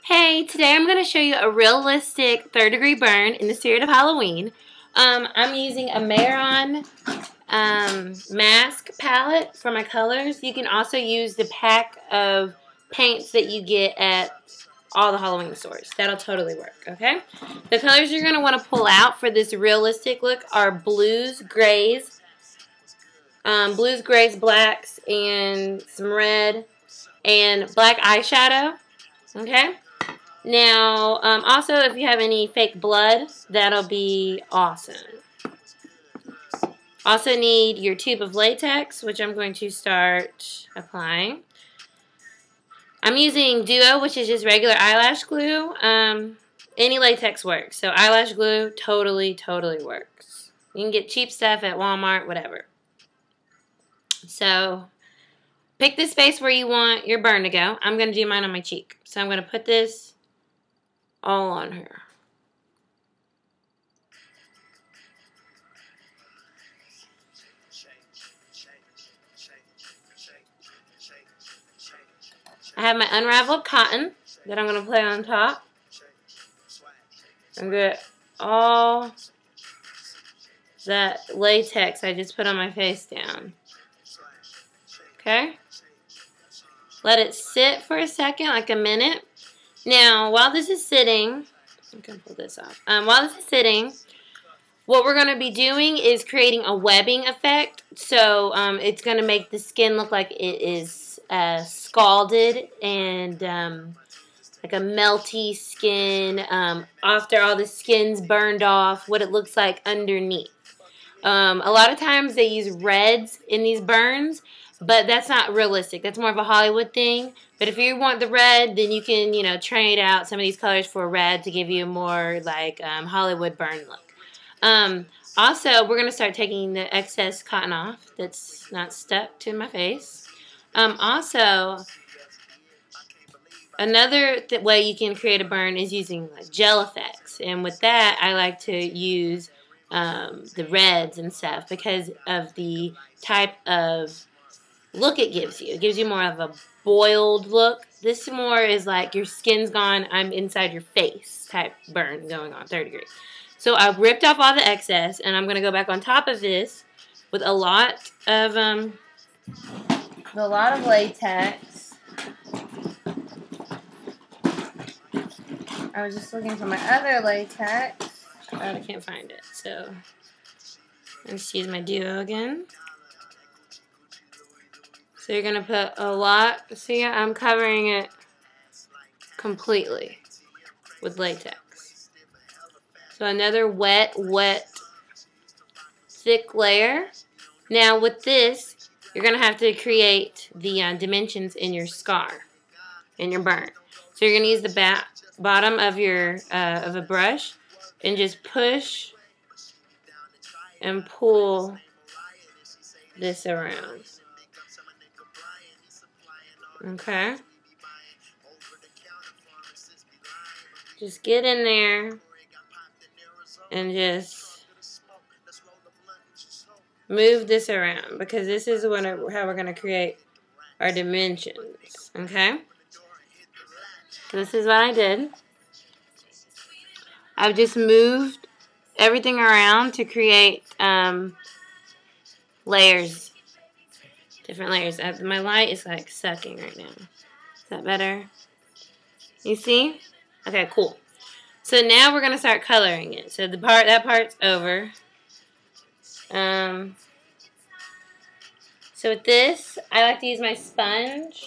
Hey, today I'm going to show you a realistic third-degree burn in the spirit of Halloween. I'm using a Mehron mask palette for my colors. You can also use the pack of paints that you get at all the Halloween stores. That'll totally work, okay? The colors you're going to want to pull out for this realistic look are blues, grays, blacks, and some red, and black eyeshadow, okay? Now, also, if you have any fake blood, that'll be awesome. Also need your tube of latex, which I'm going to start applying. I'm using Duo, which is just regular eyelash glue. Any latex works. So eyelash glue totally works. You can get cheap stuff at Walmart, whatever. So pick the space where you want your burn to go. I'm going to do mine on my cheek. So I'm going to put this all on her. I have my unraveled cotton that I'm going to play on top. And get all that latex I just put on my face down. Okay? Let it sit for a second, like a minute. Now, while this is sitting, I'm going to pull this off. While this is sitting, what we're going to be doing is creating a webbing effect. So it's going to make the skin look like it is scalded and like a melty skin after all the skin's burned off, what it looks like underneath. A lot of times they use reds in these burns, but that's not realistic. That's more of a Hollywood thing. But if you want the red, then you can, trade out some of these colors for red to give you a more like Hollywood burn look. Also, we're going to start taking the excess cotton off that's not stuck to my face. Also, another way you can create a burn is using like gel effects. And with that, I like to use the reds and stuff because of the type of look it gives you. It gives you more of a boiled look. This more is like your skin's gone, I'm inside your face type burn going on, 3rd degree. So I've ripped off all the excess, and I'm going to go back on top of this with a lot of latex. I was just looking for my other latex. Oh, I can't find it, so let's use my Duo again. So you're going to put a lot. See, I'm covering it completely with latex. So another wet, thick layer. Now with this, you're going to have to create the dimensions in your scar, in your burn. So you're going to use the bottom of your of a brush and just push and pull this around. Okay. Just get in there and just move this around because this is how we're going to create our dimensions. Okay? This is what I did. I've just moved everything around to create layers. Different layers. My light is like sucking right now. Is that better? You see? Okay, cool. So now we're gonna start coloring it. So that part's over. So with this, I like to use my sponge,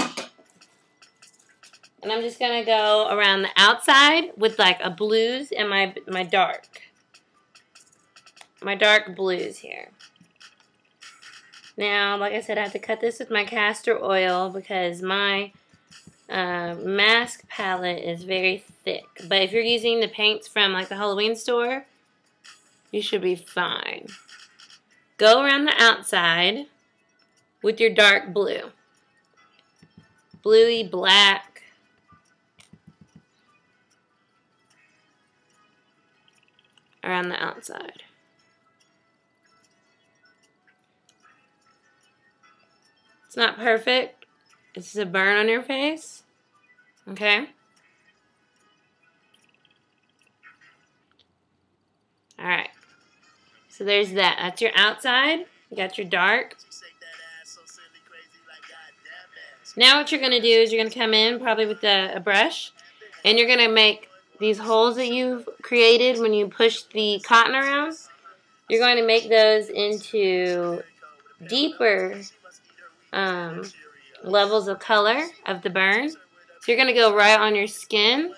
and I'm just gonna go around the outside with like a blues and my dark blues here. Now, like I said, I have to cut this with my castor oil because my mask palette is very thick. But if you're using the paints from like the Halloween store, you should be fine. Go around the outside with your dark blue. Bluey black. Around the outside. It's not perfect. It's a burn on your face. Okay? Alright. So there's that. That's your outside. You got your dark. Now what you're going to do is you're going to come in probably with a brush. And you're going to make these holes that you've created when you push the cotton around. You're going to make those into deeper levels of color of the burn. So you're going to go right on your skin.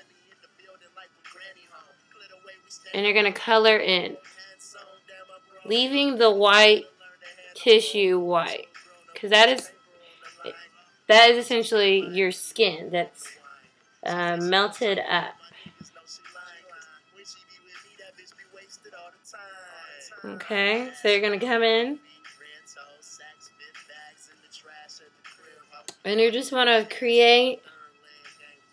And you're going to color in. Leaving the white tissue white. Because that is essentially your skin that's melted up. Okay, so you're going to come in. And you just want to create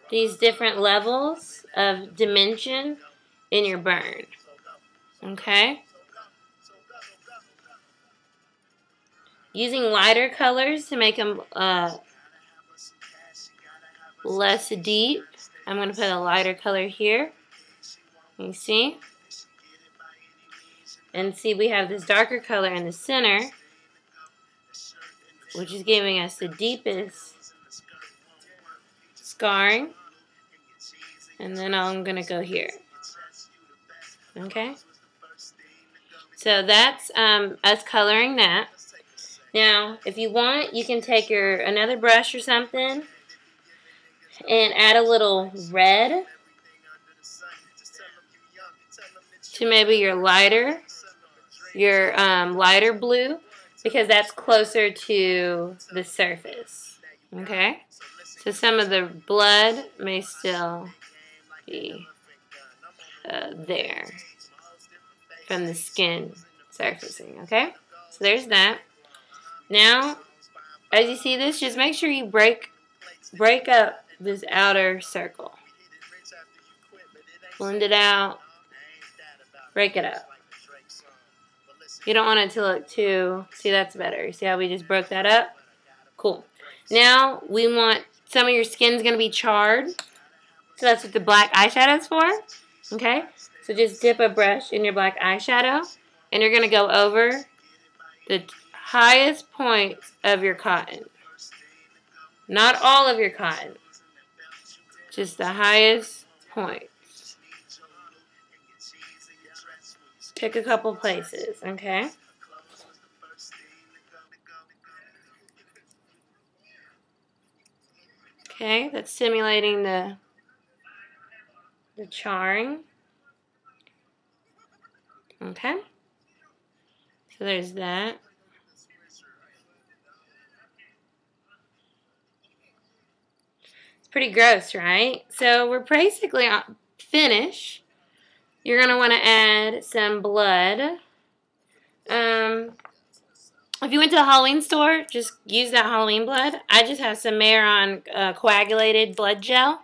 these different levels of dimension in your burn. Okay? Using lighter colors to make them less deep. I'm going to put a lighter color here. You see? And see, we have this darker color in the center, which is giving us the deepest scarring. And then I'm going to go here. Okay? So that's us coloring that. Now, if you want, you can take another brush or something and add a little red to maybe your lighter blue, because that's closer to the surface. Okay? So some of the blood may still be there from the skin surfacing. Okay? So there's that. Now, as you see this, just make sure you break up this outer circle. Blend it out. Break it up. You don't want it to look too... See, that's better. See how we just broke that up? Cool. Now, we want... Some of your skin's going to be charred. So that's what the black eyeshadow is for. Okay? So just dip a brush in your black eyeshadow. And you're going to go over the highest points of your cotton. Not all of your cotton. Just the highest points. Pick a couple places, okay? Okay, that's simulating the charring. Okay. So there's that. Pretty gross, right? So we're basically finished. You're going to want to add some blood. If you went to a Halloween store, just use that Halloween blood. I just have some Maron coagulated blood gel.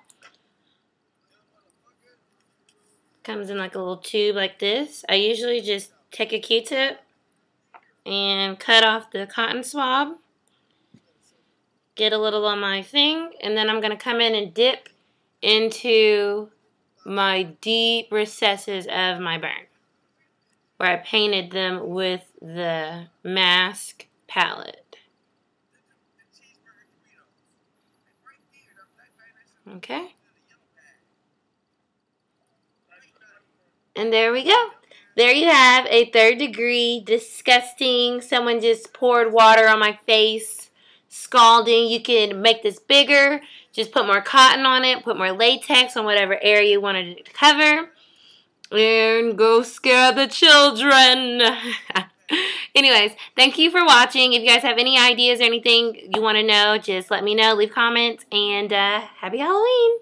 Comes in like a little tube like this. I usually just take a Q-tip and cut off the cotton swab. Get a little on my thing, and then I'm going to come in and dip into my deep recesses of my burn, where I painted them with the mask palette. Okay. And there we go. There you have a 3rd degree, disgusting, someone just poured water on my face, scalding. You can make this bigger. Just put more cotton on it. Put more latex on whatever area you wanted it to cover. And go scare the children. Anyways, thank you for watching. If you guys have any ideas or anything you want to know, just let me know. Leave comments. And happy Halloween.